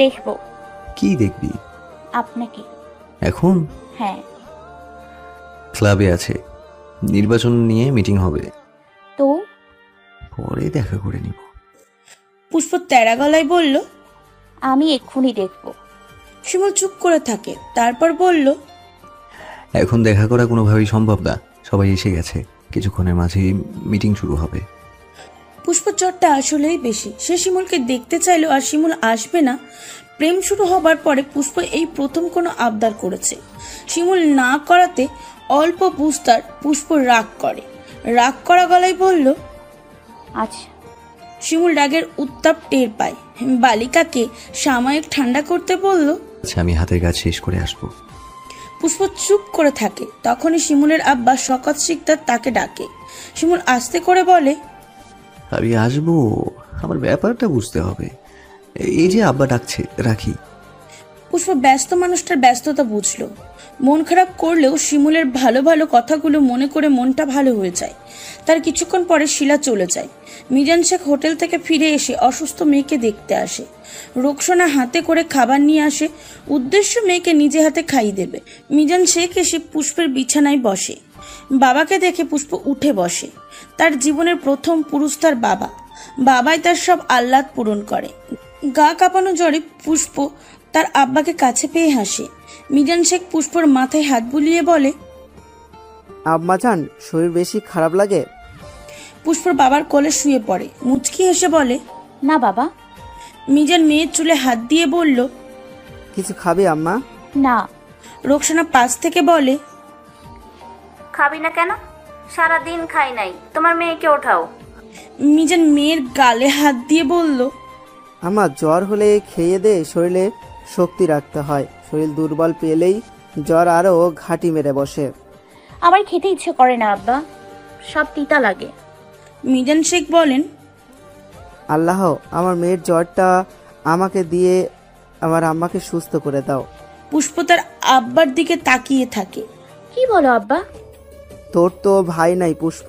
দেখবো। কি দেখবি? আপনাকে। এখন? হ্যাঁ। ক্লাবে আছে, নির্বাচন নিয়ে মিটিং হবে, তো পরে দেখা করে নিব। পুষ্প তেরা গলায় বলল, আমি এক্ষুনি দেখবো। শিমুল চুপ করে থাকে, তারপর বলল, এখন দেখা করা কোনোভাবেই সম্ভব না, সবাই এসে গেছে, কিছুক্ষণের মাঝেই মিটিং শুরু হবে। পুষ্পর জ্বরটা আসলেই বেশি। সে শিমুলকে দেখতে চাইলো আর শিমুল আসবে না। প্রেম শুরু হবার পরে পুষ্প এই প্রথম কোনো আবদার করেছে। শিমুল না করাতে অল্প বুঝতার পুষ্প রাগ করে। রাগ করা গলায় বলল, আচ্ছা। শিমুল রাগের উত্তাপ টের পায়। বালিকাকে সাময়িক ঠান্ডা করতে বলল। আচ্ছা, আমি হাতের কাজ শেষ করে আসবো। পুষ্প চুপ করে থাকে। তখনই শিমুলের আব্বা শকত শিকদার তাকে ডাকে। শিমুল আস্তে করে বলে, আমি আসবো, আমার ব্যাপারটা বুঝতে হবে। এই যে আব্বা ডাকছে, রাখি। পুষ্প ব্যস্ত মানুষটার ব্যস্ততা বুঝলো। মন খারাপ করলেও শিমুলের ভালো ভালো কথাগুলো মনে করে মনটা ভালো হয়ে যায়। তার কিছুক্ষণ পরে শিলা চলে যায়। মিজান শেখ হোটেল থেকে ফিরে এসে অসুস্থ মেয়েকে দেখতে আসে। রোকসানা হাতে করে খাবার নিয়ে আসে, উদ্দেশ্য মেয়েকে নিজে হাতে খাইয়ে দেবে। মিজান শেখ এসে পুষ্পের বিছানায় বসে। বাবাকে দেখে পুষ্প উঠে বসে। তার জীবনের প্রথম পুরুষ তার বাবা। বাবাই তার সব আহ্লাদ পূরণ করে। গা কাঁপানো জ্বরে পুষ্প তার আব্বাকে কাছে পেয়ে হাসে। মিজান শেখ পুষ্পর মাথায় হাত বুলিয়ে বলে, আম্মা জান, শরীর বেশি খারাপ লাগে? পুষ্পর বাবার কোলে শুয়ে পড়ে। মুচকি হেসে বলে, না বাবা। মিজান মেয়ের চুলে হাত দিয়ে বলল, কিছু খাবে আম্মা? না। রোকসানা পাশ থেকে বলে, খাবি না কেন? সারাদিন খাই নাই, তোমার মেয়েকে ওঠাও। মিজান মেয়ের গালে হাত দিয়ে বলল, আম্মা, জ্বর হলে খেয়ে দে, শরীরে শক্তি রাখতে হয়। শরীর দুর্বল পেলেই জ্বর আরও ঘাঁটি মেরে বসে। আমার খেতে ইচ্ছে করে না আব্বা, সব তিতা লাগে। মিজান শেখ বলেন, আল্লাহ, আমার মেয়ের জ্বরটা আমাকে দিয়ে আমার আম্মাকে সুস্থ করে দাও। পুষ্প তার আব্বার দিকে তাকিয়ে থাকে। কি বলো আব্বা? তোর তো ভাই নাই পুষ্প,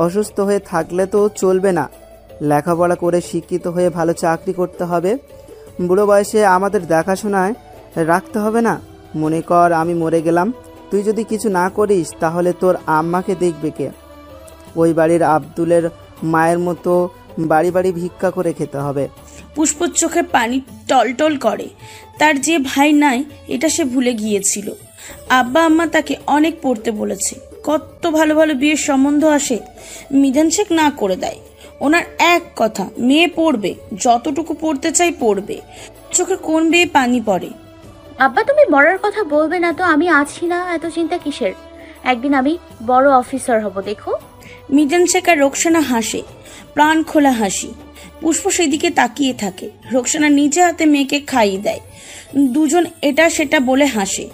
অসুস্থ হয়ে থাকলে তো চলবে না। লেখাপড়া করে শিক্ষিত হয়ে ভালো চাকরি করতে হবে। বুড়ো বয়সে আমাদের দেখাশোনায় রাখতে হবে না? মনে কর আমি মরে গেলাম, তুই যদি কিছু না করিস তাহলে তোর আম্মাকে দেখবে কে? ওই বাড়ির আব্দুলের মায়ের মতো বাড়ি বাড়ি ভিক্ষা করে খেতে হবে। পুষ্পর চোখে পানি টলটল করে। তার যে ভাই নাই এটা সে ভুলে গিয়েছিল। আব্বা আম্মা তাকে অনেক পড়তে বলেছে, কত ভালো ভালো বিয়ের সম্বন্ধ আসে, মিজান শেখ না করে দেয়। ওনার এক কথা, মেয়ে পড়বে, যতটুকু পড়তে চাই পড়বে। চোখে কোন বেয়ে পানি পড়ে। আব্বা তুমি মরার কথা বলবে না তো? আমি আছি না, এত চিন্তা কিসের? একদিন আমি বড় অফিসার হব, দেখো। মিজান শেখ আর রোকসানা হাসে, প্রাণ খোলা হাসি। পুষ্প সেদিকে তাকিয়ে থাকে। রোকসানা নিজে হাতে মেয়েকে খাইয়ে দেয়। দুজন এটা সেটা বলে হাসে।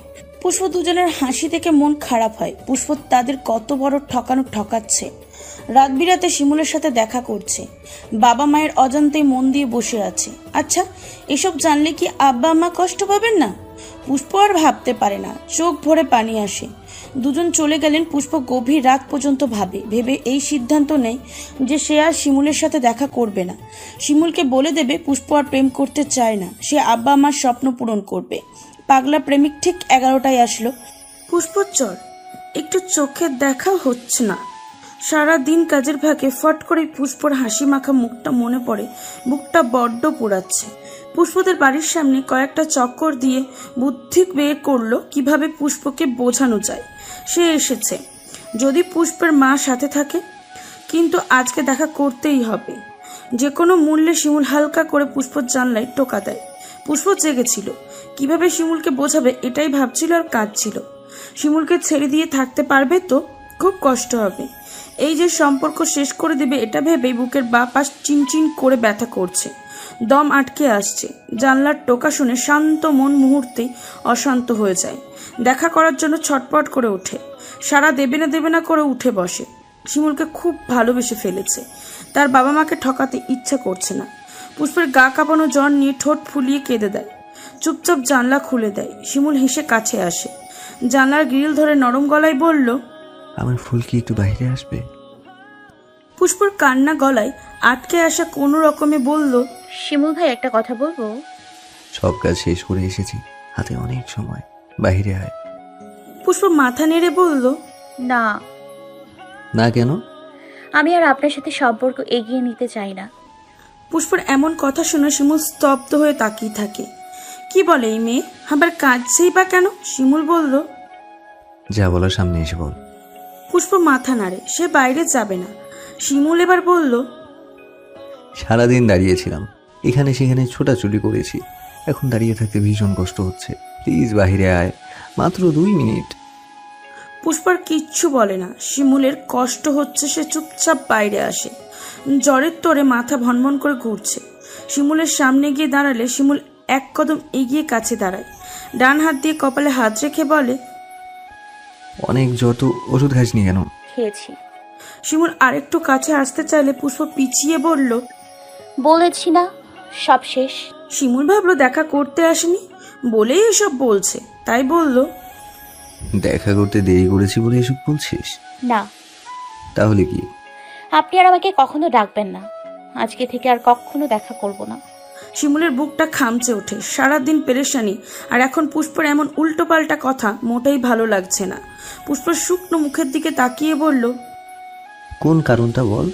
পুষ্প দুজনের হাসি থেকে মন খারাপ হয়। পুষ্প তাদের কত বড় ঠকানো ঠকাচ্ছে। রাত বিরাতে শিমুলের সাথে দেখা করছে। বাবা মায়ের অজান্তেই মন দিয়ে বসে আছে। আচ্ছা, এসব জানলে কি আব্বা আম্মা কষ্ট পাবেন না? পুষ্প আর ভাবতে পারে না, চোখ ভরে পানি আসে। দুজন চলে গেলেন। পুষ্প গভীর রাত পর্যন্ত ভেবে এই সিদ্ধান্ত নেয় যে সে আর শিমুলের সাথে দেখা করবে না। শিমুলকে বলে দেবে পুষ্প আর প্রেম করতে চায় না, সে আব্বা আমার স্বপ্ন পূরণ করবে। পাগলা প্রেমিক ঠিক 11টায় আসলো। পুষ্পর জ্বর, একটু চোখের দেখা হচ্ছে না। সারাদিন কাজের ফাঁকে ফট করে পুষ্পর হাসি মাখা মুখটা মনে পড়ে। বুকটা বড্ড পোড়াচ্ছে। পুষ্পদের বাড়ির সামনে কয়েকটা চক্কর দিয়ে বুদ্ধি বের করলো কিভাবে পুষ্পকে বোঝানো যায় সে এসেছে, যদি পুষ্পের মা সাথে থাকে। কিন্তু আজকে দেখা করতেই হবে যে কোনো মূল্যে। শিমুল হালকা করে পুষ্পর জানলায় টোকা দেয়। পুষ্প জেগেছিল, কিভাবে শিমুলকে বোঝাবে এটাই ভাবছিল আর কাঁদছিল। শিমুলকে ছেড়ে দিয়ে থাকতে পারবে তো? খুব কষ্ট হবে। এই যে সম্পর্ক শেষ করে দেবে এটা ভেবে বুকের বা পাশ চিনচিন করে ব্যথা করছে, দম আটকে আসছে। জানলার টোকা শুনে শান্ত মন মুহূর্তেই অশান্ত হয়ে যায়। দেখা করার জন্য ছটপট করে ওঠে। সারা দেবে না করে উঠে বসে। শিমুলকে খুব ভালোবেসে ফেলেছে, তার বাবা মাকে ঠকাতে ইচ্ছা করছে না। পুষ্পের গা কাঁপানো জ্বর নিয়ে ঠোঁট ফুলিয়ে কেঁদে দেয়। চুপচাপ জানলা খুলে দেয়। শিমুল হেসে কাছে আসে, জানলার গ্রিল ধরে নরম গলায় বলল, আমার ফুল কি একটু বাইরে আসবে? পুষ্পর কান্না গলায় আটকে আসা কোনো রকমে বলল, শিমুল ভাই একটা কথা বলবো? সব কাজ শেষ করে এসেছি, হাতে অনেক সময়, বাইরে আয়। পুষ্প মাথা নেড়ে বলল, না, না কেন? আমি আর আপনার সাথে সম্পর্ক এগিয়ে নিতে চাই না। পুষ্পর এমন কথা শুনে শিমুল স্তব্ধ হয়ে তাকিয়ে থাকে। কি বলে এই মেয়ে, আবার কাঁদছেই বা কেন? শিমুল বলল, যা বলার সামনে এসে বল। পুষ্প মাথা নাড়ে, সে বাইরে যাবে না। শিমুল এবার বলল, সারাদিন দাঁড়িয়েছিলাম, এখানে সেখানে ছোটাছুটি করেছি, এখন দাঁড়িয়ে থাকতে ভীষণ কষ্ট হচ্ছে, প্লিজ বাইরে আয়, মাত্র 2 মিনিট। পুষ্পার কিচ্ছু বলে না। শিমুলের কষ্ট হচ্ছে, সে চুপচাপ বাইরে আসে। জ্বরের তোরে মাথা ভনভন করে ঘুরছে। শিমুলের সামনে গিয়ে দাঁড়ালে শিমুল এক কদম এগিয়ে কাছে দাঁড়ায়, ডান হাত দিয়ে কপালে হাত রেখে বলে, অনেক জ্বর তো, ওষুধ খাসনি কেন? খেয়েছি। শিমুল আরেকটু কাছে আসতে চাইলে পুষ্প পিছিয়ে বলল, বলেছি না সব শেষ। শিমুল ভাবলো দেখা করতে আসেনি, বলেই এসব বলছে, তাই বলল, দেখা করতে দেরি করেছি বলে এসব বলছিস? না, তাহলে কি? আপনি আর আমাকে কখনো ডাকবেন না, আজকে থেকে আর কখনো দেখা করব না। শিমুলের বুকটা খামচে ওঠে। সারাদিন পেরেশানি, আর এখন পুষ্পর এমন উল্টোপাল্টা কথা মোটেই ভালো লাগছে না। পুষ্পর শুকনো মুখের দিকে তাকিয়ে বলল, কোন কারণটা বল।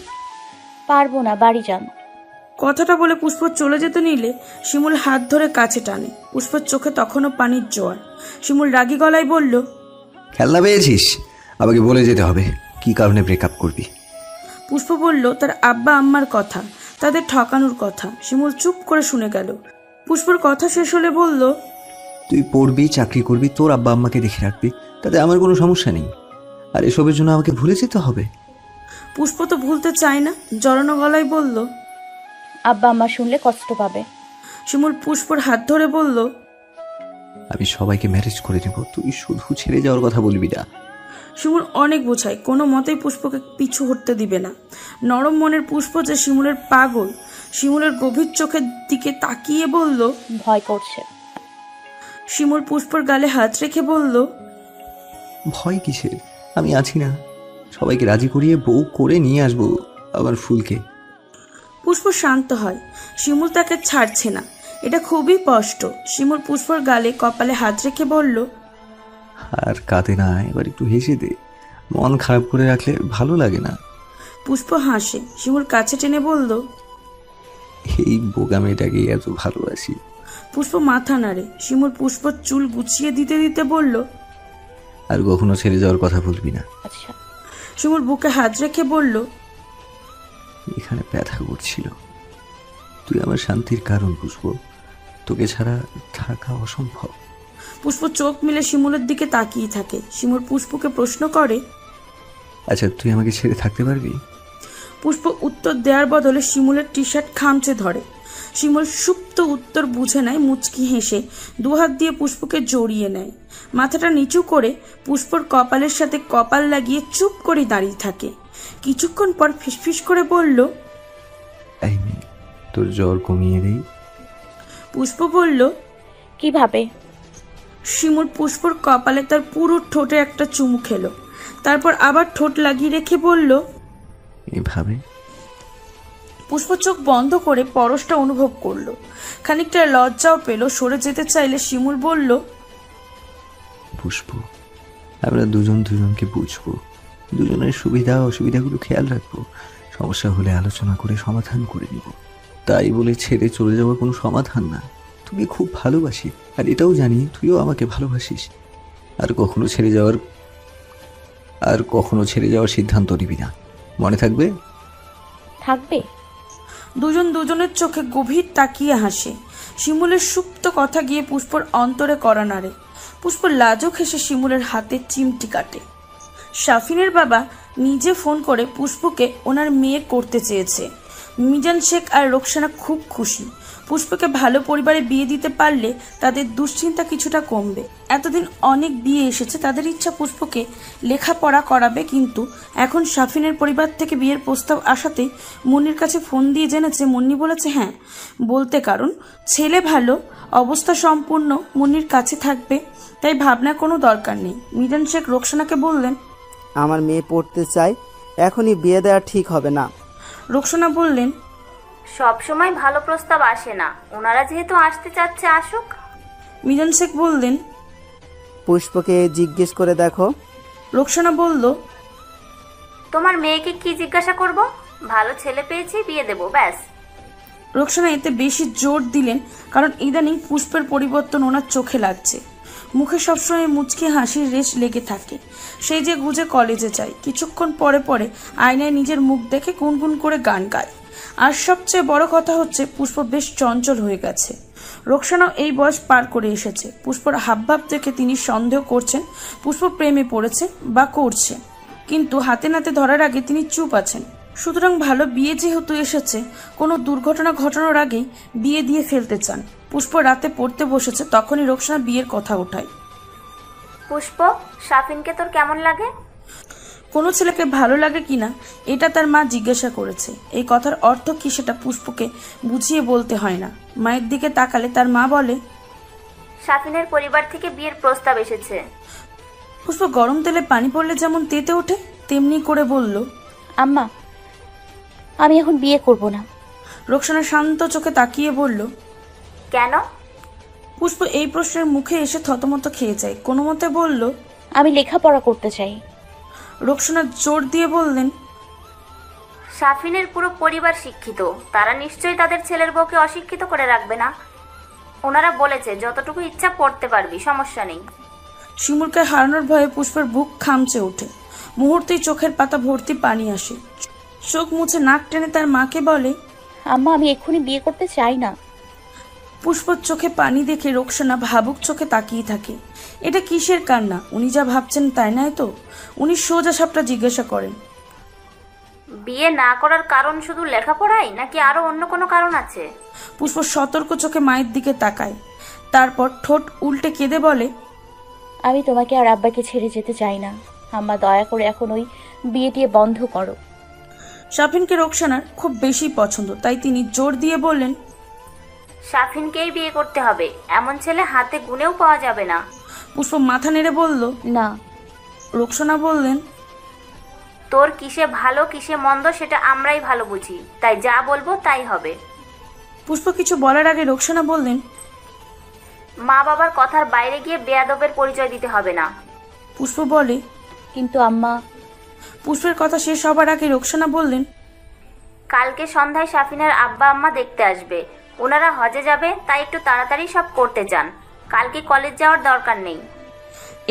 পারবো না, বাড়ি যান। কথাটা বলে পুষ্প চলে যেতে নিলে শিমুল হাত ধরে কাছে টানে। পুষ্পর চোখে তখনও পানির জোয়ার। শিমুল রাগী গলায় বলল, খেলনা পেয়েছিস? আমাকে বলে যেতে হবে কি কারণে ব্রেকআপ করবি। পুষ্প বলল তার আব্বা আম্মার কথা, তাদের ঠকানোর কথা। শিমুল চুপ করে শুনে গেল। পুষ্পর কথা শেষ হলে বলল, তুই পড়বি, চাকরি করবি, তোর আব্বা আম্মাকে দেখে রাখবি, তাতে আমার কোনো সমস্যা নেই, আর এসবের জন্য আমাকে ভুলে যেতে হবে? পুষ্প তো ভুলতে চায় না, জড়ানো গলায় বলল, আব্বা আম্মা শুনলে কষ্ট পাবে। শিমুল পুষ্পর হাত ধরে বলল, আমি সবাইকে ম্যারেজ করে নেব, তুই শুধু ছেড়ে যাওয়ার কথা বলবি না। শিমুল অনেক বোঝায়, কোনো মতেই পুষ্পকে পিছু হটতে দিবে না। নরম মনের পুষ্প যে শিমুলের পাগল। শিমুলের গভীর চোখের দিকে তাকিয়ে বলল, ভয় করছে। শিমুল পুষ্পর গালে হাত রেখে বলল, ভয় কিসের, আমি আছি না, সবাইকে রাজি করিয়ে বউ করে নিয়ে আসবো আমার ফুলকে। পুষ্প শান্ত হয়। শিমুল তাকে ছাড়ছে না, এটা খুবই স্পষ্ট। শিমুল পুষ্পর গালে কপালে হাত রেখে বলল, আর কাঁদে না, এবার একটু হেসে দে, মন খারাপ করে রাখলে ভালো লাগে না। পুষ্প হাসে। শিমুল কাছে টেনে বলল, এই বোকা মেয়েটাকে এত ভালোবাসি। পুষ্প মাথা নাড়ে। শিমুল পুষ্পর চুল গুছিয়ে দিতে দিতে বলল, আর কখনো ছেড়ে যাওয়ার কথা বলবি না। আচ্ছা। শিমুল বুকে হাত রেখে বলল, এখানে ব্যথা করছিল, তুই আমার শান্তির কারণ পুষ্প, তোকে ছাড়া থাকা অসম্ভব। পুষ্প চোখ মিলে শিমুলের দিকে তাকিয়ে থাকে। শিমুল পুষ্পকে প্রশ্ন করে, আচ্ছা তুই আমাকে ছেড়ে থাকতে পারবি? পুষ্প উত্তর দেওয়ার বদলে শিমুলের টি শার্ট খামচে ধরে। শিমুল সুপ্ত উত্তর বুঝে নেয়, মুচকি হেসে দুহাত দিয়ে পুষ্পকে জড়িয়ে নেয়। মাথাটা নিচু করে পুষ্পর কপালের সাথে কপাল লাগিয়ে চুপ করে দাঁড়িয়ে থাকে। কিছুক্ষণ পর ফিসফিস করে বলল, এই মেয়ে, তোর জ্বর কমিয়ে দেই। পুষ্প বলল, কিভাবে? শিমুল পুষ্পর কপালে তার পুরো ঠোঁটে একটা চুমু খেলো, তারপর আবার ঠোঁট লাগিয়ে রেখে বলল, এভাবে। পুষ্প চোখ বন্ধ করে পরশটা অনুভব করলো। খানিকটা লজ্জাও পেল। সরে যেতে চাইলে শিমুল বলল, পুষ্প, আমরা দুজন দুজনকে বুঝবো, দুজনের সুবিধা অসুবিধাগুলো খেয়াল রাখবো, সমস্যা হলে আলোচনা করে সমাধান করে নিব। তাই বলে ছেড়ে চলে যাওয়ার কোনো সমাধান না। তোকে খুব ভালোবাসি, আর এটাও জানি তুইও আমাকে ভালোবাসিস। আর কখনো ছেড়ে যাওয়ার সিদ্ধান্ত নিবি না, মনে থাকবে? থাকবে। দুজন দুজনের চোখে গভীর তাকিয়ে হাসে। শিমুলের সুপ্ত কথা গিয়ে পুষ্পর অন্তরে কড়া নাড়ে। পুষ্প লাজুক হেসে শিমুলের হাতে চিমটি কাটে। শাফিনের বাবা নিজে ফোন করে পুষ্পকে ওনার মেয়ে করতে চেয়েছে। মিজান শেখ আর রোকসানা খুব খুশি। পুষ্পকে ভালো পরিবারে বিয়ে দিতে পারলে তাদের দুশ্চিন্তা কিছুটা কমবে। এতদিন অনেক বিয়ে এসেছে, তাদের ইচ্ছা পুষ্পকে লেখাপড়া করাবে, কিন্তু এখন শাফিনের পরিবার থেকে বিয়ের প্রস্তাব আসাতেই মুন্নির কাছে ফোন দিয়ে জেনেছে। মুন্নি বলেছে হ্যাঁ বলতে, কারণ ছেলে ভালো, অবস্থা সম্পূর্ণ, মুন্নির কাছে থাকবে, তাই ভাবনার কোনো দরকার নেই। মিজান শেখ রোকসানাকে বললেন, আমার মেয়ে পড়তে চায়, এখনই বিয়ে দেওয়া ঠিক হবে না। রোকসানা বললেন, সব সময় ভালো প্রস্তাব আসে না, ওনারা যেহেতু আসতে চাচ্ছে আসুক। মিলন শেখ বললেন। পুষ্পকে জিজ্ঞেস করে দেখো। রোকসানা বলল, তোমার মেয়েকে কি জিজ্ঞাসা করব? ভালো ছেলে পেয়েছি, বিয়ে দেবো, ব্যাস। রোকসানা এতে বেশি জোর দিলেন কারণ ইদানিং পুষ্পের পরিবর্তন ওনার চোখে লাগছে। মুখে সবসময় মুচকি হাসির রেশ লেগে থাকে। সেই যে গুজে কলেজে যায়, কিছুক্ষণ পরে পরে আয়নায় নিজের মুখ দেখে গুনগুন করে গান গায়। আর সবচেয়ে বড় কথা হচ্ছে পুষ্প বেশ চঞ্চল হয়ে গেছে। রোকসানাও এই বয়স পার করে এসেছে। পুষ্পর হাবভাব দেখে তিনি সন্দেহ করছেন পুষ্প প্রেমে পড়েছে বা করছে, কিন্তু হাতে নাতে ধরার আগে তিনি চুপ আছেন। সুতরাং ভালো বিয়ে যেহেতু এসেছে, কোনো দুর্ঘটনা ঘটানোর আগেই বিয়ে দিয়ে ফেলতে চান। পুষ্প রাতে পড়তে বসেছে, তখনই রোকসানা বিয়ের কথা ওঠায়। পুষ্প, শাফিনকে তোর কেমন লাগে? কোনো ছেলেকে ভালো লাগে কিনা এটা তার মা জিজ্ঞাসা করেছে। এই কথার অর্থ কি সেটা পুষ্পকে বুঝিয়ে বলতে হয় না। মায়ের দিকে তাকালে তার মা বলে, শাফিনের পরিবার থেকে বিয়ের প্রস্তাব এসেছে। পুষ্প গরম তেলে পানি পড়লে যেমন তেতে ওঠে তেমনি করে বলল, আম্মা, আমি এখন বিয়ে করব না। রোকসানা শান্ত চোখে তাকিয়ে বলল, কেন? পুষ্প এই প্রশ্নের মুখে এসে থতমত খেয়ে যায়। কোনো মতে বলল, আমি লেখাপড়া করতে চাই। রোকসানা জোর দিয়ে বললেন, শাফিনের পুরো পরিবার শিক্ষিত, তারা নিশ্চয়ই তাদের ছেলের বউকে অশিক্ষিত করে রাখবে না। ওনারা বলেছে যতটুকু ইচ্ছা পড়তে পারবি, সমস্যা নেই। শিমুলকে হারানোর ভয়ে পুষ্পের বুক খামচে ওঠে। মুহূর্তেই চোখের পাতা ভর্তি পানি আসে। চোখ মুছে নাক টেনে তার মাকে বলে, আম্মা, আমি এক্ষুনি বিয়ে করতে চাই না। পুষ্পর চোখে পানি দেখে রোকসানা ভাবুক চোখে তাকিয়ে থাকে। এটা কিসের কান্না? উনি যা ভাবছেন তাই নয় তো? উনি সোজা সাপটা জিজ্ঞাসা করেন, বিয়ে না করার কারণ শুধু লেখাপড়াই নাকি আরো অন্য কোনো কারণ আছে? পুষ্প সতর্ক চোখে মায়ের দিকে তাকায়, তারপর ঠোঁট উল্টে কেঁদে বলে, আমি তোমাকে আর আব্বাকে ছেড়ে যেতে চাই না। আম্মা, দয়া করে এখন ওই বিয়েটি বন্ধ করো। শাফিনকে রোকসানার খুব বেশি পছন্দ, তাই তিনি জোর দিয়ে বললেন, শাফিনকেই বিয়ে করতে হবে, এমন ছেলে হাতে গুনেও পাওয়া যাবে না। পুষ্প মাথা নেড়ে বলল, না। রোকসানা বললেন, তোর কিসে ভালো কিসে মন্দ সেটা আমরাই ভালো বুঝি, তাই যা বলবো তাই হবে। পুষ্প কিছু বলার আগে রোকসানা বললেন, মা বাবার কথার বাইরে গিয়ে বেয়াদবের পরিচয় দিতে হবে না। পুষ্প বলে, কিন্তু আম্মা। পুষ্পের কথা শেষ হবার আগে রোকসানা বললেন, কালকে সন্ধ্যায় শাফিনের আব্বা আম্মা দেখতে আসবে, ওনারা হজে যাবে, তাই একটু তাড়াতাড়ি সব করতে চান। কালকে কলেজ যাওয়ার দরকার নেই।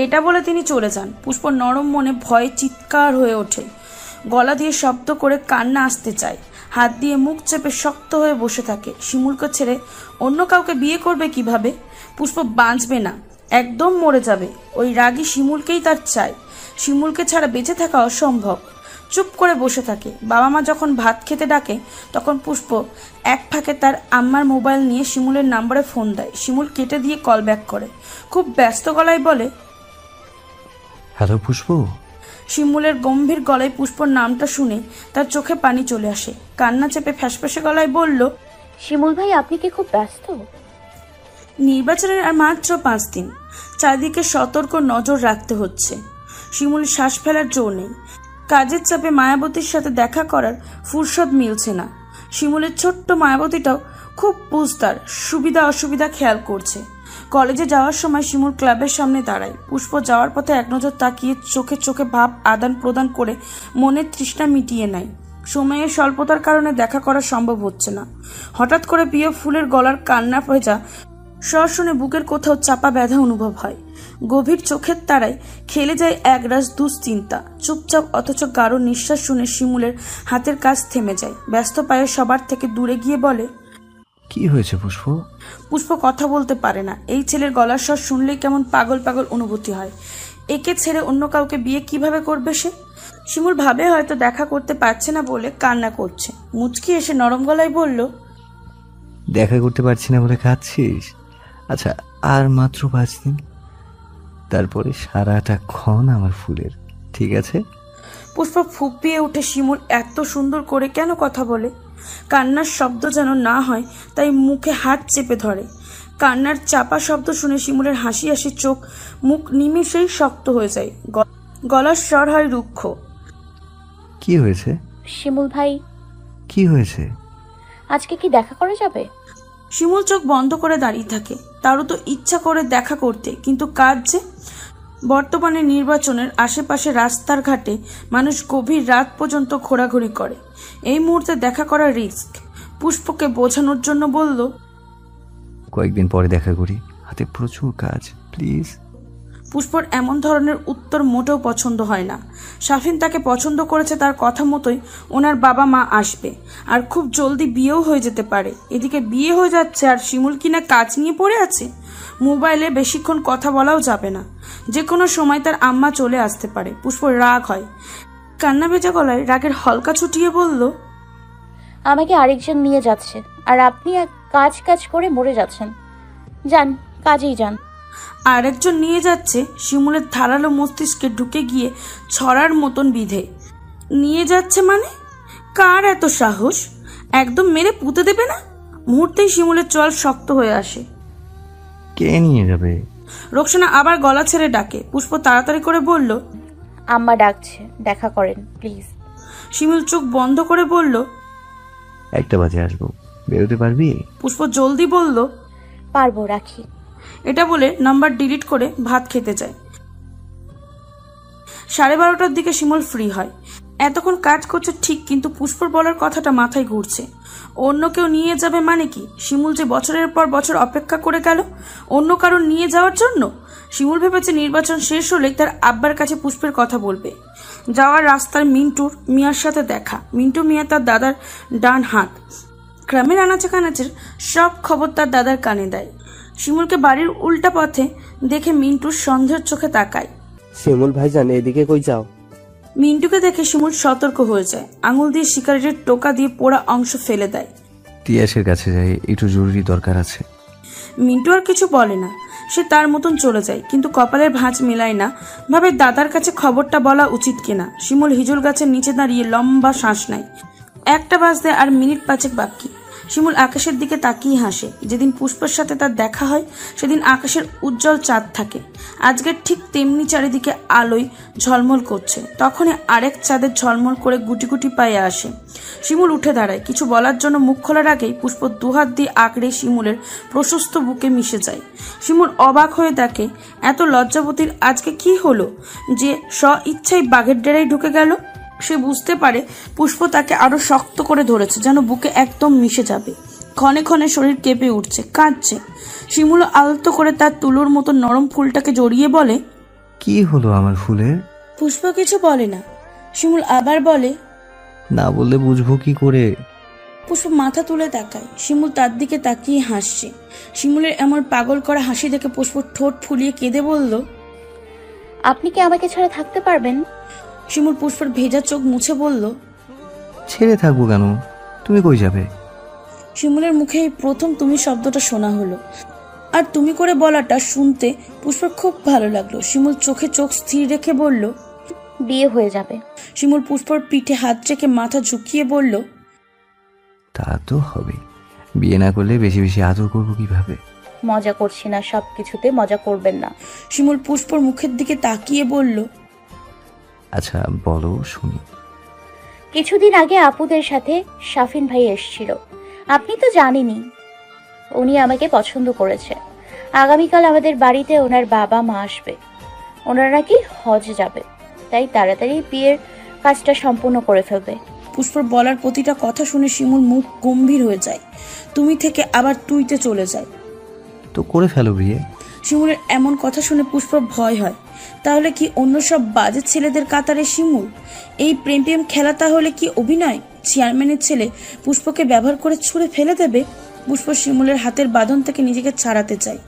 এটা বলে তিনি চলে যান। পুষ্প নরম মনে ভয়ে চিৎকার হয়ে ওঠে। গলা দিয়ে শব্দ করে কান্না আসতে চায়। হাত দিয়ে মুখ চেপে শক্ত হয়ে বসে থাকে। শিমুলকে ছেড়ে অন্য কাউকে বিয়ে করবে কিভাবে? পুষ্প বাঁচবে না, একদম মরে যাবে। ওই রাগী শিমুলকেই তার চাই। শিমুলকে ছাড়া বেঁচে থাকা অসম্ভব। চুপ করে বসে থাকে। বাবা মা যখন ভাত খেতে ডাকে তখন পুষ্প এক ফাঁকে তার আম্মার মোবাইল নিয়ে শিমুলের নম্বরে ফোন দেয়। শিমুল কেটে দিয়ে কল ব্যাক করে। খুব ব্যস্ত গলায় বলে, হ্যালো পুষ্প। শিমুলের গম্ভীর গলায় পুষ্পর নামটা শুনে তার চোখে পানি চলে আসে। কান্না চেপে ফ্যাসফ্যাসে গলায় বলল, শিমুল ভাই, আপনি কি খুব ব্যস্ত? নির্বাচনের আর মাত্র 5 দিন। চারদিকে সতর্ক নজর রাখতে হচ্ছে। শিমুল শ্বাস ফেলার জো নেই। কাজের চাপে মায়াবতীর সাথে দেখা করার ফুরসত মিলছে না। শিমুলের ছোট্ট মায়াবতীটাও খুব বুঝদার, সুবিধা অসুবিধা খেয়াল করছে। কলেজে যাওয়ার সময় শিমুল ক্লাবের সামনে দাঁড়ায়। পুষ্প যাওয়ার পথে এক নজর তাকিয়ে চোখে চোখে ভাব আদান প্রদান করে মনের তৃষ্ণা মিটিয়ে নেয়। সময়ের স্বল্পতার কারণে দেখা করা সম্ভব হচ্ছে না। হঠাৎ করে প্রিয় ফুলের গলার কান্না ভেজা স্বর শুনে বুকের কোথাও চাপা ব্যথা অনুভব হয়। গভীর চোখের তারায় খেলে যায় একরাশ দুশ্চিন্তা। চুপচাপ অথচ গাঢ় নিঃশ্বাস শুনে শিমুলের হাতের কাজ থেমে যায়। ব্যস্ত পায়ে সবার থেকে দূরে গিয়ে বলে, কি হয়েছে পুষ্প? পুষ্প কথা বলতে পারে না। এই ছেলের গলার স্বর শুনলেই কেমন পাগল পাগল অনুভূতি হয়। একে ছেড়ে অন্য কাউকে বিয়ে কিভাবে করবে সে? শিমুল ভাবে হয়তো দেখা করতে পারছে না বলে কান্না করছে। মুচকি এসে নরম গলায় বলল, দেখা করতে পারছি না বলে কাঁদছিস? আচ্ছা, আর মাত্র 5 দিন, তারপরে সারাটা ক্ষণ আমার ফুলের, ঠিক আছে? পুষ্প ফুঁপিয়ে উঠে। শিমুল এত সুন্দর করে কেন কথা বলে? কান্নার শব্দ যেন না হয় তাই মুখে হাত চেপে ধরে। কান্নার চাপা শব্দ শুনে শিমুলের হাসি হাসি চোখ মুখ নিমিষেই শক্ত হয়ে যায়। গলার স্বর হয় রুক্ষ। কি হয়েছে শিমুল ভাই, কি হয়েছে? আজকে কি দেখা করা যাবে? শিমুল চোখ বন্ধ করে দাঁড়িয়ে থাকে। তারও তো ইচ্ছা করে দেখা করতে, কিন্তু কাজ যে। বর্তমানে নির্বাচনের আশেপাশে রাস্তার ঘাটে মানুষ গভীর রাত পর্যন্ত ঘোরাঘুরি করে। এই মুহূর্তে দেখা করা রিস্ক। পুষ্পকে বোঝানোর জন্য বলল, কয়েকদিন পরে দেখা করি, হাতে প্রচুর কাজ, প্লিজ। পুষ্পর এমন ধরনের উত্তর মোটেও পছন্দ হয় না। শাফিন তাকে পছন্দ করেছে, তার কথা মতোই ওনার বাবা মা আসবে, আর খুব জলদি বিয়েও হয়ে যেতে পারে। এদিকে বিয়ে হয়ে যাচ্ছে আর শিমুল কিনা কাজ নিয়ে পড়ে আছে। মোবাইলে বেশিক্ষণ কথা বলাও যাবে না, যে কোনো সময় তার আম্মা চলে আসতে পারে। পুষ্পর রাগ হয়, কান্না ভেজা গলায় রাগের হলকা ছুটিয়ে বলল, আমাকে আরেকজন নিয়ে যাচ্ছে আর আপনি এক কাজ কাজ করে মরে যাচ্ছেন। যান, কাজেই যান। আর একজন নিয়ে যাচ্ছে শিমুলের ধারালো মস্তিষ্কে ঢুকে গিয়ে ছড়ার মতন বিধে। নিয়ে যাচ্ছে মানে? কার এত সাহস? একদম মেরে পুঁতে দেবে না? মুহূর্তেই শিমুলের চল শক্ত হয়ে আসে। কে নিয়ে যাবে? রোকসানা আবার গলা ছেড়ে ডাকে। পুষ্প তাড়াতাড়ি করে বলল, আম্মা ডাকছে, দেখা করেন প্লিজ। শিমুল চোখ বন্ধ করে বলল, 1টা বাজে আসবো, বেরোতে পারবি? পুষ্প জলদি বলল, পারবো, রাখি। এটা বলে নাম্বার ডিলিট করে ভাত খেতে যায়। 12:30টার দিকে শিমুল ফ্রি হয়। এতক্ষণ কাজ করছে ঠিক, কিন্তু পুষ্পর বলার কথাটা মাথায় ঘুরছে। অন্য কেউ নিয়ে যাবে মানে কি? শিমুল যে বছরের পর বছর অপেক্ষা করে গেল অন্য কারণ নিয়ে যাওয়ার জন্য। শিমুল ভেবেছে নির্বাচন শেষ হলে তার আব্বার কাছে পুষ্পের কথা বলবে। যাওয়ার রাস্তার মিন্টুর মিয়ার সাথে দেখা। মিন্টু মিয়া তার দাদার ডান হাত। গ্রামের আনাচে কানাচের সব খবর তার দাদার কানে দেয়। শিমুলকে বাড়ির উল্টা পথে দেখে মিন্টুর সন্দেহের চোখে তাকায়। শিমুল ভাইজান, এদিকে কই যাও? মিন্টুকে দেখে শিমুল সতর্ক হয়ে যায়। আঙুল দিয়ে সিগারেটের টোকা দিয়ে পোড়া অংশ ফেলে দেয়। তিয়াসের কাছে যাই, একটু জরুরি দরকার আছে। মিন্টু আর কিছু বলে না, সে তার মতন চলে যায়। কিন্তু কপালের ভাঁজ মেলায় না, ভাবে দাদার কাছে খবরটা বলা উচিত কিনা। শিমুল হিজুল গাছের নিচে দাঁড়িয়ে লম্বা শ্বাস নেয়। 1টা বাজতে আর মিনিট 5 বাকি। শিমুল আকাশের দিকে তাকিয়ে হাসে। যেদিন পুষ্পের সাথে তার দেখা হয় সেদিন আকাশের উজ্জ্বল চাঁদ থাকে। আজকের ঠিক তেমনি চারিদিকে আলোয় ঝলমল করছে। তখনই আরেক চাঁদের ঝলমল করে গুটি গুটি পায়ে আসে। শিমুল উঠে দাঁড়ায়। কিছু বলার জন্য মুখ খোলার আগেই পুষ্প দুহাত দিয়ে আঁকড়ে শিমুলের প্রশস্ত বুকে মিশে যায়। শিমুল অবাক হয়ে দেখে এত লজ্জাবতীর আজকে কি হলো যে ইচ্ছাই বাঘের ডেরায় ঢুকে গেল। সে বুঝতে পারে পুষ্প তাকে আরো শক্ত করে ধরেছে, যেন বুকে একদম মিশে যাবে। ক্ষণে ক্ষণে শরীর কেঁপে উঠছে, কাঁদছে। শিমুল আলতো করে তার তুলোর মতো নরম ফুলটাকে জড়িয়ে বলে, কি হলো আমার ফুলের? পুষ্প কিছু বলে না। শিমুল আবার বলে, না বললে বুঝবো কি করে? পুষ্প মাথা তুলে তাকায়। শিমুল তার দিকে তাকিয়ে হাসছে। শিমুলের এমন পাগল করা হাসি দেখে পুষ্প ঠোঁট ফুলিয়ে কেঁদে বলল, আপনি কি আমাকে ছাড়া থাকতে পারবেন? শিমুল পুষ্পের ভেজা চোখ মুছে বলল, ছেড়ে থাকবো কেন? তুমি কই যাবে? শিমুলের মুখে এই প্রথম তুমি শব্দটা শোনা হলো, আর তুমি করে বলাটা শুনতে পুষ্পের খুব ভালো লাগলো। শিমুল চোখে চোখ স্থির রেখে বলল, বিয়ে হয়ে যাবে। শিমুল পুষ্পর পিঠে হাত রেখে মাথা ঝুঁকিয়ে বলল, তা তো হবে, বিয়ে না করলে বেশি বেশি আদর করবো কিভাবে? মজা করছি না, সব কিছুতে মজা করবেন না। শিমুল পুষ্পর মুখের দিকে তাকিয়ে বলল, আচ্ছা বলো শুনি। কিছুদিন আগে আপুদের সাথে শাফিন ভাই এসেছিল, আপনি তো জানেনই। উনি আমাকে পছন্দ করেছে। আগামীকাল আমাদের বাড়িতে ওনার বাবা মা আসবে। ওনারা নাকি হজ যাবে, তাই তাড়াতাড়ি বিয়ের কাজটা সম্পূর্ণ করে ফেলবে। পুষ্পর বলার প্রতিটা কথা শুনে শিমুল মুখ গম্ভীর হয়ে যায়। তুমি থেকে আবার তুইতে চলে যায়। তো করে ফেলো বিয়ে। শিমুলের এমন কথা শুনে পুষ্পর ভয় হয়। তাহলে কি অন্য সব বাজে ছেলেদের কাতারে শিমুল? এই প্রেম প্রেম খেলা তাহলে কি অভিনয়? চেয়ারম্যানের ছেলে পুষ্পকে ব্যবহার করে ছুঁড়ে ফেলে দেবে? পুষ্প শিমুলের হাতের বাঁধন থেকে নিজেকে ছাড়াতে চায়।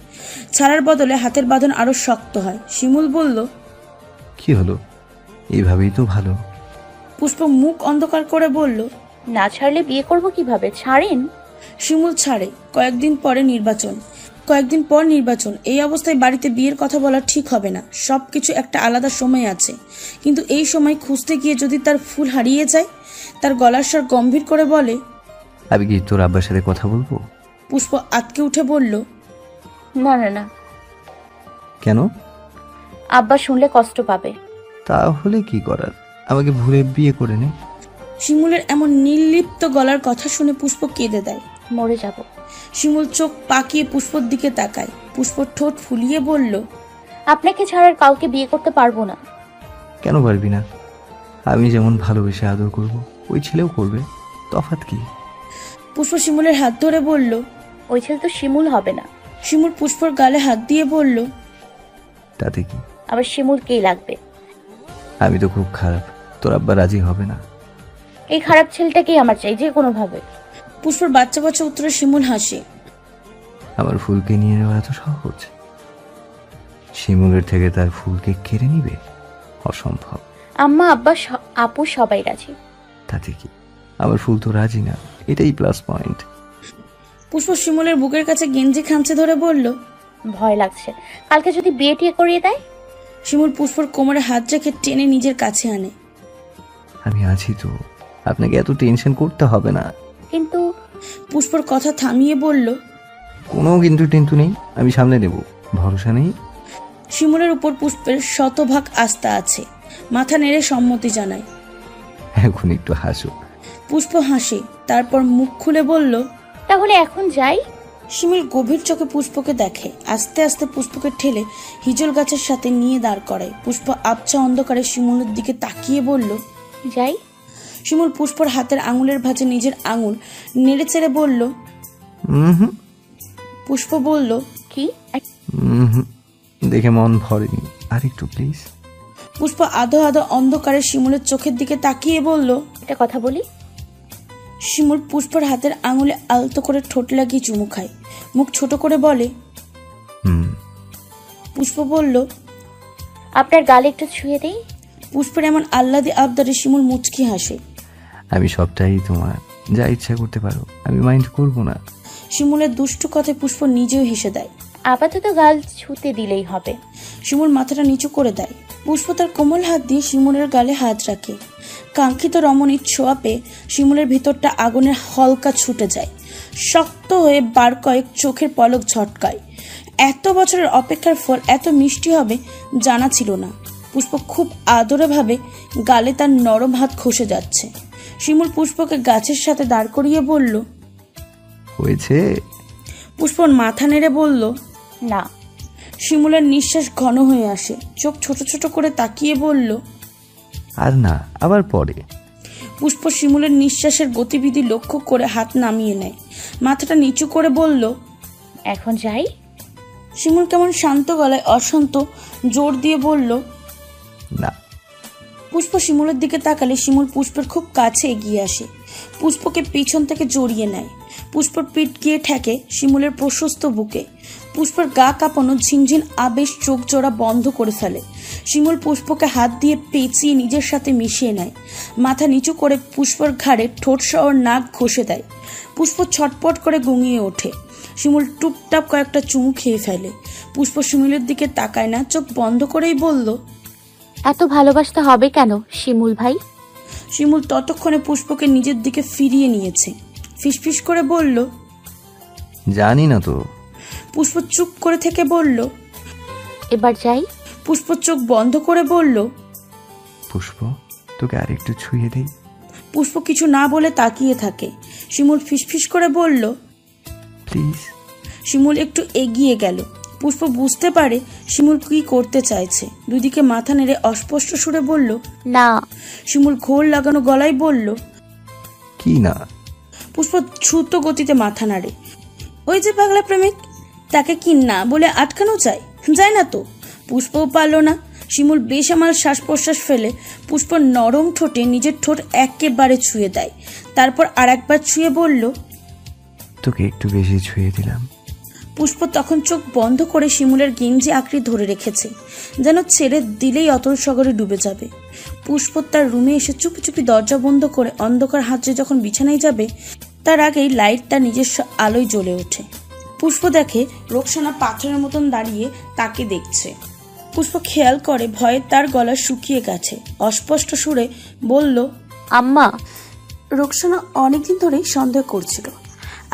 ছাড়ার বদলে হাতের বাঁধন আরো শক্ত হয়। শিমুল বলল, কি হলো? এইভাবেই তো ভালো। পুষ্প মুখ অন্ধকার করে বলল, না ছাড়লে বিয়ে করব কিভাবে? ছাড়েন। শিমুল ছাড়ে। কয়েকদিন পর নির্বাচন। এই অবস্থায় বাড়িতে বিয়ের কথা বলা ঠিক হবে না। সবকিছু একটা আলাদা সময় আছে। কিন্তু এই সময় খুঁজতে গিয়ে যদি তার ফুল হারিয়ে যায়। তার গলার স্বর গম্ভীর করে বলে, আমি কি তোর আব্বার সাথে কথা বলবো? পুষ্প আটকে উঠে বলল, না না না, কেন? আব্বা শুনলে কষ্ট পাবে। তাহলে কি করার, আমাকে ভুলে বিয়ে করে নে। শিমুলের এমন নির্লিপ্ত গলার কথা শুনে পুষ্প কেঁদে দেয়। মরে যাব। শিমুল চোখ পাকিয়ে পুষ্পর দিকে তাকায়। পুষ্প ঠোঁট ফুলিয়ে বলল, আপনাকে ছাড়া আর কাউকে বিয়ে করতে পারবো না। কেন পারবি না? আমি যেমন ভালোবেসে আদর করব, ওই ছেলেও করবে, তফাৎ কি? পুষ্প শিমুলের হাত ধরে বলল। ওই ছেলে তো শিমুল হবে না। শিমুল পুষ্পর গালে হাত দিয়ে বলল, তাতে কি? আবার শিমুল কেই লাগবে? আমি তো খুব খারাপ, তোর আব্বা রাজি হবে না। এই খারাপ ছেলেটাকেই আমার চাই, যে কোনো ভাবে। পুষ্পর বাচ্চা বাচ্চা উত্তরে শিমুল হাসে। আমার ফুলকে নিয়ে নেওয়া এত সহজ? শিমুলের থেকে তার ফুলকে কেড়ে নিবে? অসম্ভব। আম্মা, আব্বা, আপু সবাই রাজি। তাতে কি? আমার ফুল তো রাজি না, এটাই প্লাস পয়েন্ট। পুষ্প শিমুলের বুকের কাছে গেঞ্জি খামচে ধরে বলল, ভয় লাগছে, কালকে যদি বিয়ে টিয়ে করিয়ে দেয়। শিমুল পুষ্পর কোমরে হাত রেখে টেনে নিজের কাছে আনে। আমি আছি তো, আপনাকে এত টেনশন করতে হবে না। কিন্তু পুষ্পর কথা থামিয়ে বলল, কোনো কিন্তু নেই, আমি সামলে নেব, ভরসা নেই। শিমুলের উপর পুষ্পের শতভাগ আস্থা আছে। মাথা নেড়ে সম্মতি জানায়। এখন একটু হাসো। পুষ্প হাসে, তারপর মুখ খুলে বলল, তাহলে এখন যাই। শিমুল গভীর চোখে পুষ্পকে দেখে। আস্তে আস্তে পুষ্পকে ঠেলে হিজল গাছের সাথে নিয়ে দাঁড় করায়। পুষ্প আবছা অন্ধকারে শিমুলের দিকে তাকিয়ে বলল, যাই। শিমুল পুষ্পর হাতের আঙুলের ভাঁজে নিজের আঙুল নেড়ে চেড়ে বলল। পুষ্প বলল, কি? দেখে মন ভরেনি, আর একটু প্লিজ। পুষ্প আধো আধো অন্ধকারে শিমুলের চোখের দিকে তাকিয়ে বলল, একটা কথা বলি। শিমুল পুষ্পর হাতের আঙুলে আলতো করে ঠোঁট লাগিয়ে চুমু খায়। মুখ ছোট করে বলে, পুষ্প বলল, আপনার গালে একটু ছুঁয়ে দেই। পুষ্পের এমন আহ্লাদে আবদারে শিমুল মুচকি হাসে। আমি সবটাই তোমার, যা ইচ্ছা করতে পারো, আমি মাইন্ড করব না। শিমুলের দুষ্টু কথায় পুষ্প নিজেও হেসে দেয়। আপাতত গাল ছুঁতে দিলেই হবে। শিমুল মাথাটা নিচু করে দেয়। পুষ্প তার কোমল হাত দিয়ে শিমুলের গালে হাত রাখে। কাঙ্ক্ষিত রমণীর ছোঁয়া পেয়ে শিমুলের ভিতরটা আগুনের হলকা ছুটে যায়। শক্ত হয়ে বার কয়েক চোখের পলক ঝটকায়। এত বছরের অপেক্ষার ফল এত মিষ্টি হবে জানা ছিল না। পুষ্প খুব আদরে ভাবে গালে তার নরম হাত খসে যাচ্ছে। শিমুল পুষ্পকে গাছের সাথে দাঁড় করিয়ে বলল, হয়েছে? পুষ্পর মাথা নেড়ে বলল, না। শিমুলের নিঃশ্বাস ঘন হয়ে আসে। চোখ ছোট ছোট করে তাকিয়ে বলল, আর না, আবার পরে। পুষ্প শিমুলের নিঃশ্বাসের গতিবিধি লক্ষ্য করে হাত নামিয়ে নেয়। মাথাটা নিচু করে বলল, এখন যাই। শিমুল কেমন শান্ত গলায় অশান্ত জোর দিয়ে বলল, না। পুষ্প শিমুলের দিকে তাকালে শিমুল পুষ্পের খুব কাছে এগিয়ে আসে। পুষ্পকে পিছন থেকে জড়িয়ে নেয়। পুষ্পর পিঠ গিয়ে ঠেকে শিমুলের প্রশস্ত বুকে। পুষ্পর গা কাঁপানো ঝিনঝিন আবেশ চোখ জোড়া বন্ধ করে ফেলে। শিমুল পুষ্পকে হাত দিয়ে পেঁচিয়ে নিজের সাথে মিশিয়ে নেয়। মাথা নিচু করে পুষ্পর ঘাড়ে ঠোঁট সহ নাক ঘষে দেয়। পুষ্প ছটপট করে গুঙিয়ে ওঠে। শিমুল টুপটাপ কয়েকটা চুমু খেয়ে ফেলে। পুষ্প শিমুলের দিকে তাকায় না, চোখ বন্ধ করেই বলল, এত ভালোবাসতে হবে কেন শিমুল ভাই? শিমুল ততক্ষণে পুষ্পকে নিজের দিকে ফিরিয়ে নিয়েছে। ফিসফিস করে বলল, জানি না তো। পুষ্প চুপ করে থেকে বলল, এবার যাই। পুষ্প চোখ বন্ধ করে বলল, পুষ্প, তোকে আরেকটু ছুঁয়ে দেই। পুষ্প কিছু না বলে তাকিয়ে থাকে। শিমুল ফিসফিস করে বলল, প্লিজ। শিমুল একটু এগিয়ে গেল। পুষ্প বুঝতে পারে শিমুল কি করতে চাইছে। দুদিকে মাথা নেড়ে অস্পষ্ট সুরে বলল, না। শিমুল ঘোর লাগানো গলায় বলল, কি না? পুষ্প দ্রুত গতিতে মাথা নাড়ে। ওই যে পাগলা প্রেমিক, তাকে কি না বলে আটকানো যায়? যায় না তো। পুষ্পও পারল না। শিমুল বেসামাল শ্বাস প্রশ্বাস ফেলে পুষ্প নরম ঠোঁটে নিজের ঠোঁট একেবারে ছুঁয়ে দেয়। তারপর আর একবার ছুঁয়ে বলল, তোকে একটু বেশি ছুঁয়ে দিলাম। পুষ্প তখন চোখ বন্ধ করে শিমুলের গেঞ্জি আঁকড়ে ধরে রেখেছে, যেন ছেড়ে দিলেই অতল সাগরে ডুবে যাবে। পুষ্প তার রুমে এসে চুপি চুপি দরজা বন্ধ করে অন্ধকার হাতড়ে যখন বিছানায় যাবে, তার আগেই লাইট তার নিজস্ব আলোয় জ্বলে ওঠে। পুষ্প দেখে রোকসানা পাথরের মতন দাঁড়িয়ে তাকে দেখছে। পুষ্প খেয়াল করে ভয়ে তার গলা শুকিয়ে গেছে। অস্পষ্ট সুরে বলল, আম্মা। রোকসানা অনেকদিন ধরেই সন্দেহ করছিল।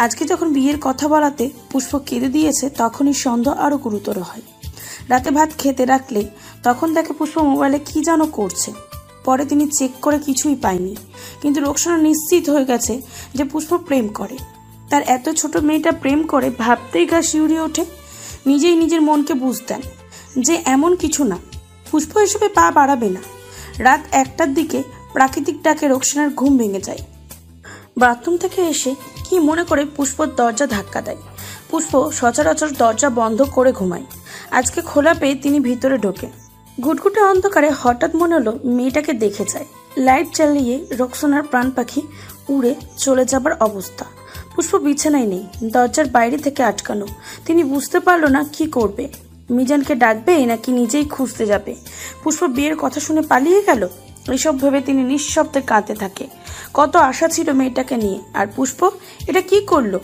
আজকে যখন বিয়ের কথা বলাতে পুষ্প কেঁদে দিয়েছে, তখনই সন্দেহ আরো গুরুতর হয়। রাতে ভাত খেতে রাখলে তখন দেখে পুষ্প মোবাইলে কি যেন করছে। পরে তিনি চেক করে কিছুই পায়নি, কিন্তু রোকসানা নিশ্চিত হয়ে গেছে যে পুষ্প প্রেম করে। তার এত ছোট মেয়েটা প্রেম করে ভাবতেই গা শিউরে ওঠে। নিজেই নিজের মনকে বুঝতেন যে এমন কিছু না, পুষ্প হিসেবে পা বাড়াবে না। রাত 1টার দিকে প্রাকৃতিক ডাকে রোকসানার ঘুম ভেঙে যায়। বাথরুম থেকে এসে কি মনে করে পুষ্পর দরজা ধাক্কা দেয়। পুষ্প সচরাচর দরজা বন্ধ করে ঘুমায়। আজকে খোলা পেয়ে তিনি ভিতরে ঢোকে। ঘুটঘুটে অন্ধকারে হঠাৎ মনে হলো মেয়েটাকে দেখে যায়। লাইট জ্বালিয়ে রোকসানার প্রাণ পাখি উড়ে চলে যাবার অবস্থা। পুষ্প বিছানায় নেই, দরজার বাইরে থেকে আটকানো। তিনি বুঝতে পারলো না কি করবে, মিজানকে ডাকবে নাকি নিজেই খুঁজতে যাবে। পুষ্প বিয়ের কথা শুনে পালিয়ে গেল, এসব ভেবে তিনি নিঃশব্দে কাঁদতে থাকে। কত আশা ছিল মেয়েটাকে নিয়ে, আর পুষ্প এটা কি করলো।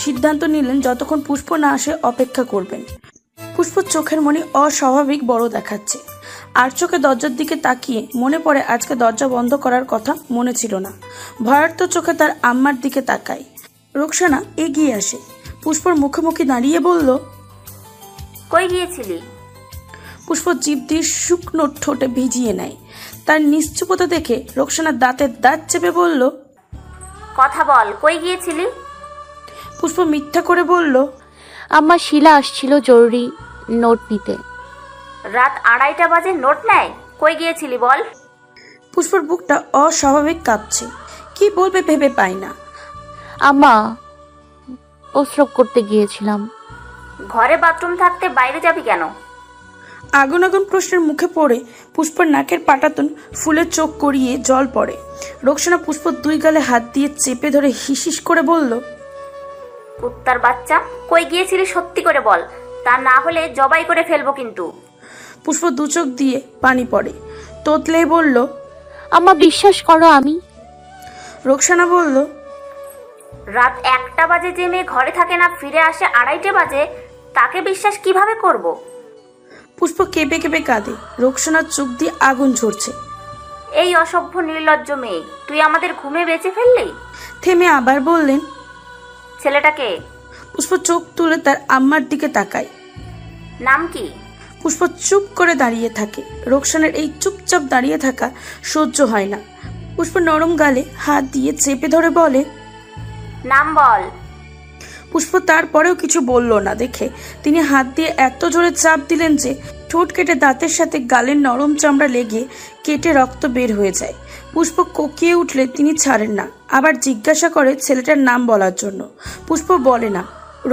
সিদ্ধান্ত নিলেন যতক্ষণ পুষ্প না আসে অপেক্ষা করবেন। পুষ্পর চোখের মনি অস্বাভাবিক বড় দেখাচ্ছে। আর চোখে দরজার দিকে তাকিয়ে মনে পড়ে আজকে দরজা বন্ধ করার কথা মনে ছিল না। ভয়ার্ত চোখে তার আম্মার দিকে তাকায়। রোকসানা এগিয়ে আসে, পুষ্পর মুখোমুখি দাঁড়িয়ে বলল, কই গিয়েছিলি? পুষ্প জিভ দিয়ে শুকনো ঠোঁটে ভিজিয়ে নেয়। তার নিশ্চুপতা দেখে রোকসানা দাঁতের দাঁত চেপে বলল, কথা বল, কই গিয়েছিলি? পুষ্প মিথ্যা করে বলল, আম্মা শিলা আসছিল জরুরি নোট নিতে। রাত 2:30 বাজে নোট নেয়? কই গিয়েছিলি বল? পুষ্পর বুকটা অস্বাভাবিক কাঁপছে, কি বলবে ভেবে পায় না। আম্মা, প্রস্রাব করতে গিয়েছিলাম। ঘরে বাথরুম থাকতে বাইরে যাবি কেন? আগুন আগুন প্রশ্নের মুখে পড়ে পুষ্পর নাকের পাটাতন ফুলে চোখ করিয়ে জল পড়ে। রোকসানা পুষ্পর 2 গালে হাত দিয়ে চেপে ধরে হিসিস করে বলল, কুত্তার বাচ্চা, কই গিয়েছিলি সত্যি করে বল, তা না হলে জবাই করে ফেলবো কিন্তু। পুষ্প 2 চোখ দিয়ে পানি পড়ে, তোতলে বলল, আম্মা বিশ্বাস করো আমি। রোকসানা বলল, রাত 1টা বাজে যে মেয়ে ঘরে থাকে না, ফিরে আসে 2:30 বাজে, তাকে বিশ্বাস কিভাবে করব? পুষ্প কেঁপে কেঁপে কাঁদে। রোকসানার চোখ দিয়ে আগুন ঝরছে। এই অসভ্য নির্লজ্জ মেয়ে, তুই আমাদের ঘুমে বেঁচে ফেললি। থেমে আবার বললেন, ছেলেটাকে? পুষ্প চোখ তুলে তার আম্মার দিকে তাকায়। নাম কি? পুষ্প চুপ করে দাঁড়িয়ে থাকে। রোকসানার এই চুপচাপ দাঁড়িয়ে থাকা সহ্য হয় না। পুষ্প নরম গালে হাত দিয়ে চেপে ধরে বলে, নাম বল। পুষ্প তারপরেও কিছু বলল না দেখে তিনি হাত দিয়ে এত জোরে চাপ দিলেন যে ঠোঁট কেটে দাঁতের সাথে গালের নরম চামড়া লেগে কেটে রক্ত বের হয়ে যায়। পুষ্প কোকিয়ে উঠলে তিনি ছাড়েন না, আবার জিজ্ঞাসা করে ছেলেটার নাম বলার জন্য। পুষ্প বলে না।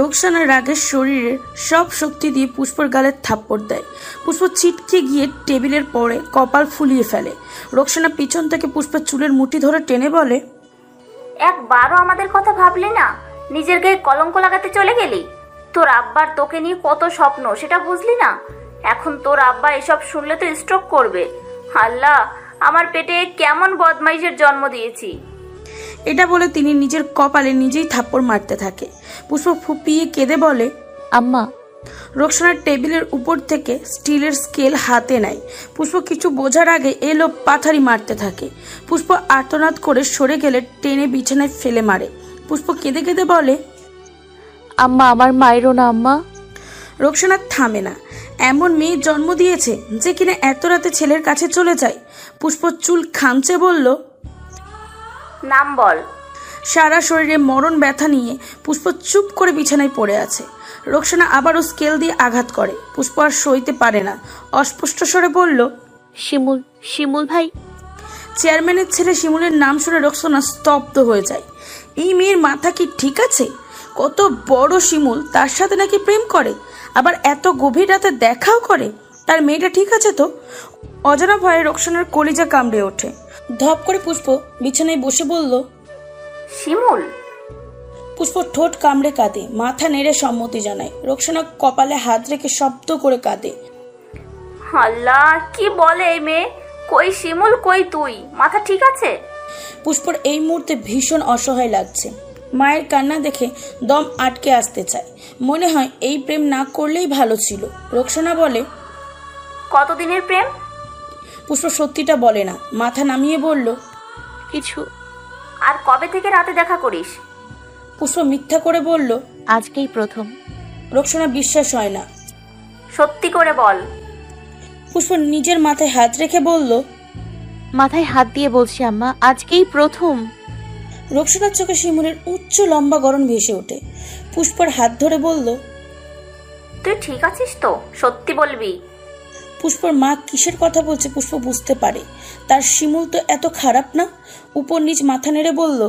রোকসানার রাগের শরীরের সব শক্তি দিয়ে পুষ্পর গালে থাপ্পড় দেয়। পুষ্প ছিটকে গিয়ে টেবিলের পরে কপাল ফুলিয়ে ফেলে। রোকসানা পিছন থেকে পুষ্পের চুলের মুঠি ধরে টেনে বলে, একবারও আমাদের কথা ভাবলি না? নিজের গায়ে কলঙ্ক লাগাতে চলে গেলি। তোর আব্বার তোকে নিয়ে কত স্বপ্ন, সেটা বুঝলি না? এখন তোর আব্বা এসব শুনলে তো স্ট্রোক করবে। আল্লাহ, আমার পেটে কেমন বদমাইশের জন্ম দিয়েছি। এটা বলে তিনি নিজের কপালে নিজেই থাপ্পড় মারতে থাকে। পুষ্প ফুপিয়ে কেঁদে বলে, আম্মা। রোকসানার টেবিলের উপর থেকে স্টিলের স্কেল হাতে নেয়। পুষ্প কিছু বোঝার আগে এলো পাথারি মারতে থাকে। পুষ্প আর্তনাদ করে সরে গেলে টেনে বিছানায় ফেলে মারে। পুষ্প কেঁদে কেঁদে বলে, আম্মা, আমার মায়েরও না আম্মা। রোকসানা থামে না। এমন মেয়ে জন্ম দিয়েছে যে কিনা এত রাতে ছেলের কাছে চলে যায়। পুষ্প চুল খামচে বলল, নাম বল। সারা শরীরে মরণ ব্যথা নিয়ে পুষ্প চুপ করে বিছানায় পড়ে আছে। রোকসানা আবারও স্কেল দিয়ে আঘাত করে। পুষ্প আর সইতে পারে না, অস্পষ্ট স্বরে বলল, শিমুল, শিমুল ভাই। চেয়ারম্যানের ছেলে শিমুলের নাম শুনে রোকসানা স্তব্ধ হয়ে যায়। এই মেয়ের মাথা কি ঠিক আছে? কত বড় শিমুল, তার সাথে নাকি প্রেম করে, আবার এত গভীর রাতে দেখাও করে। তার মেয়েটা ঠিক আছে তো? অজানা ভয়ে রোকসানার কলিজা কামড়ে ওঠে। ধপ করে পুষ্প বিছানায় বসে বলল, শিমুল। পুষ্প ঠোঁট কামড়ে কাঁদে, মাথা নেড়ে সম্মতি জানায়। রোকসানা কপালে হাত রেখে শব্দ করে কাঁদে। আল্লাহ, কি বলে এই মেয়ে? কই শিমুল, কই তুই? মাথা ঠিক আছে? পুষ্পর এই মুহূর্তে ভীষণ অসহায় লাগছে। মায়ের কান্না দেখে দম আটকে আসতে চায়। মনে হয় এই প্রেম না করলেই ভালো ছিল। রোকসানা বলে, কতদিনের প্রেম? পুষ্প সত্যিটা বলে না, মাথা নামিয়ে বলল, কিছু। আর কবে থেকে রাতে দেখা করিস? পুষ্প মিথ্যা করে বলল, আজকেই প্রথম। রোকসানা বিশ্বাস হয় না। সত্যি করে বল। পুষ্প নিজের মাথায় হাত রেখে বলল, মাথায় হাত দিয়ে বলছি আম্মা, আজকেই প্রথম। রোকসানার চোখে শিমুলের উচ্চ লম্বা গড়ন ভেসে ওঠে। পুষ্পর হাত ধরে বলল, তুই ঠিক আছিস তো? সত্যি বলবি? পুষ্পর মা কিসের কথা বলছে পুষ্প বুঝতে পারে। তার শিমুল তো এত খারাপ না। উপর নিচ মাথা নেড়ে বলল,